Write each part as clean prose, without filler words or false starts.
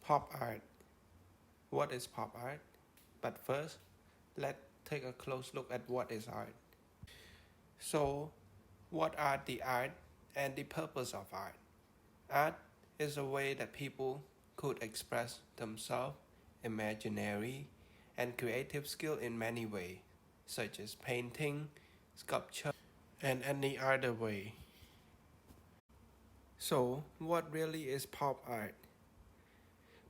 Pop art. What is pop art? But first, let's take a close look at what is art. So, what are the art and the purpose of art? Art is a way that people could express themselves, imaginary, and creative skill in many ways, such as painting, sculpture, and any other way. So, what really is pop art?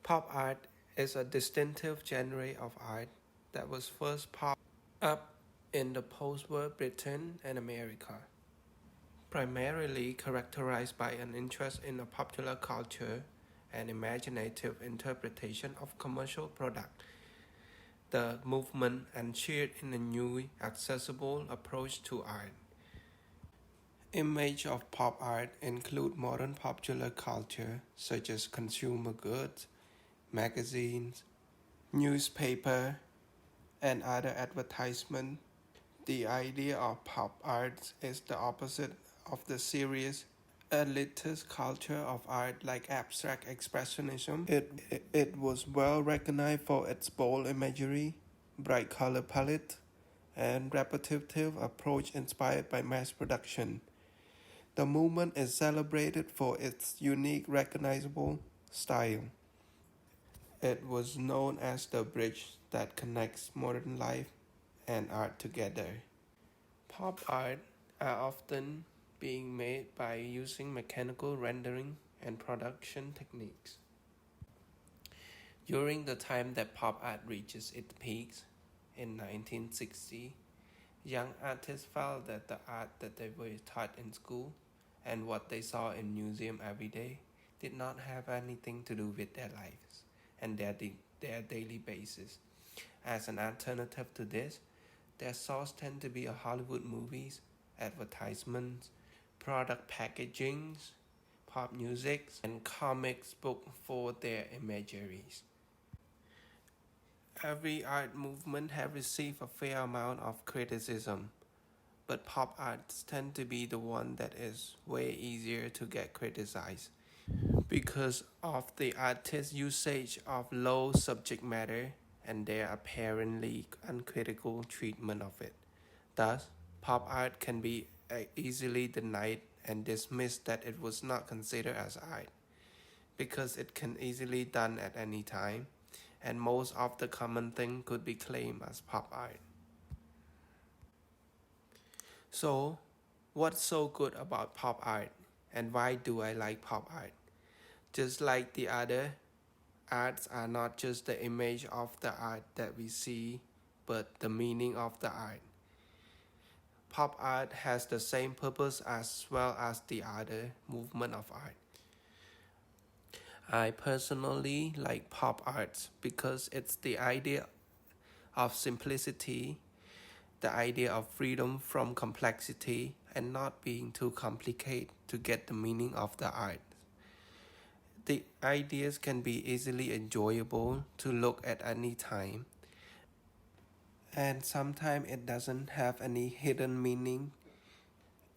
Pop art is a distinctive genre of art that was first popped up in the post-war Britain and America, primarily characterized by an interest in a popular culture and imaginative interpretation of commercial products. The movement ushered in a new, accessible approach to art. Images of pop art include modern popular culture such as consumer goods, magazines, newspaper, and other advertisement. The idea of pop art is the opposite of the serious elitist culture of art like abstract expressionism. It was well recognized for its bold imagery, bright color palette, and repetitive approach inspired by mass production. The movement is celebrated for its unique, recognizable style. It was known as the bridge that connects modern life and art together. Pop art are often being made by using mechanical rendering and production techniques. During the time that pop art reaches its peaks in 1960, young artists felt that the art that they were taught in school and what they saw in museum every day did not have anything to do with their lives and their daily basis. As an alternative to this, their source tend to be Hollywood movies, advertisements, product packagings, pop music, and comics book for their imageries. Every art movement has received a fair amount of criticism, but pop arts tend to be the one that is way easier to get criticized because of the artist's usage of low subject matter and their apparently uncritical treatment of it. Thus, pop art can be easily denied and dismissed that it was not considered as art because it can easily done at any time and most of the common thing could be claimed as pop art. So, what's so good about pop art and why do I like pop art? Just like the other arts are not just the image of the art that we see, but the meaning of the art. Pop art has the same purpose as well as the other movement of art. I personally like pop art because it's the idea of simplicity, the idea of freedom from complexity, and not being too complicated to get the meaning of the art. The ideas can be easily enjoyable to look at any time, and sometimes it doesn't have any hidden meaning,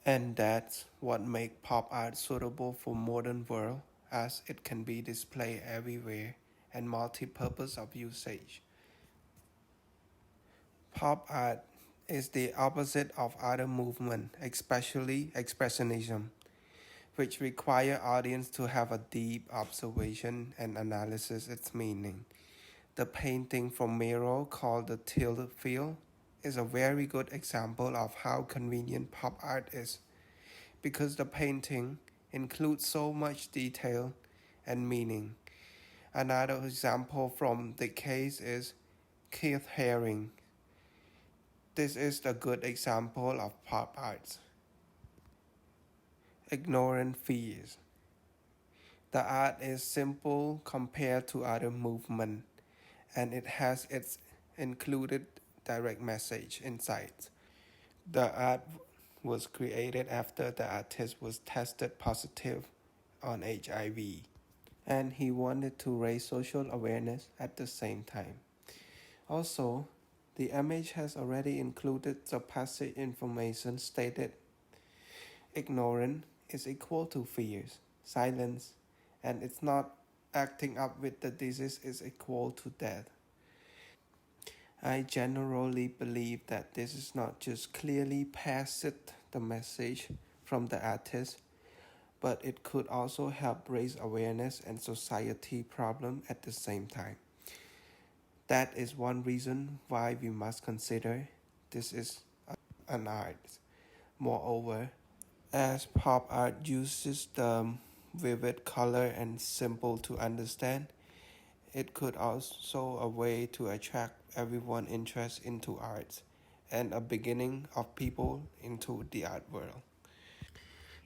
and that's what makes pop art suitable for modern world as it can be displayed everywhere and multi-purpose of usage. Pop art is the opposite of other movement, especially expressionism, which require audience to have a deep observation and analysis its meaning. The painting from Miro called the Tilt Field is a very good example of how convenient pop art is because the painting includes so much detail and meaning. Another example from the case is Keith Haring. This is a good example of pop art. Ignorant fears. The art is simple compared to other movements, and it has its included direct message inside. The art was created after the artist was tested positive on HIV, and he wanted to raise social awareness at the same time. Also, the image has already included the passive information stated ignorance is equal to fears, silence, and it's not acting up with the disease is equal to death. I generally believe that this is not just clearly passed the message from the artist, but it could also help raise awareness and society problem at the same time. That is one reason why we must consider this is an art. Moreover, as pop art uses the vivid color and simple to understand, it could also a way to attract everyone interest into arts and a beginning of people into the art world.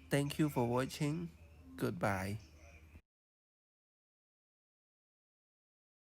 Thank you for watching. Goodbye.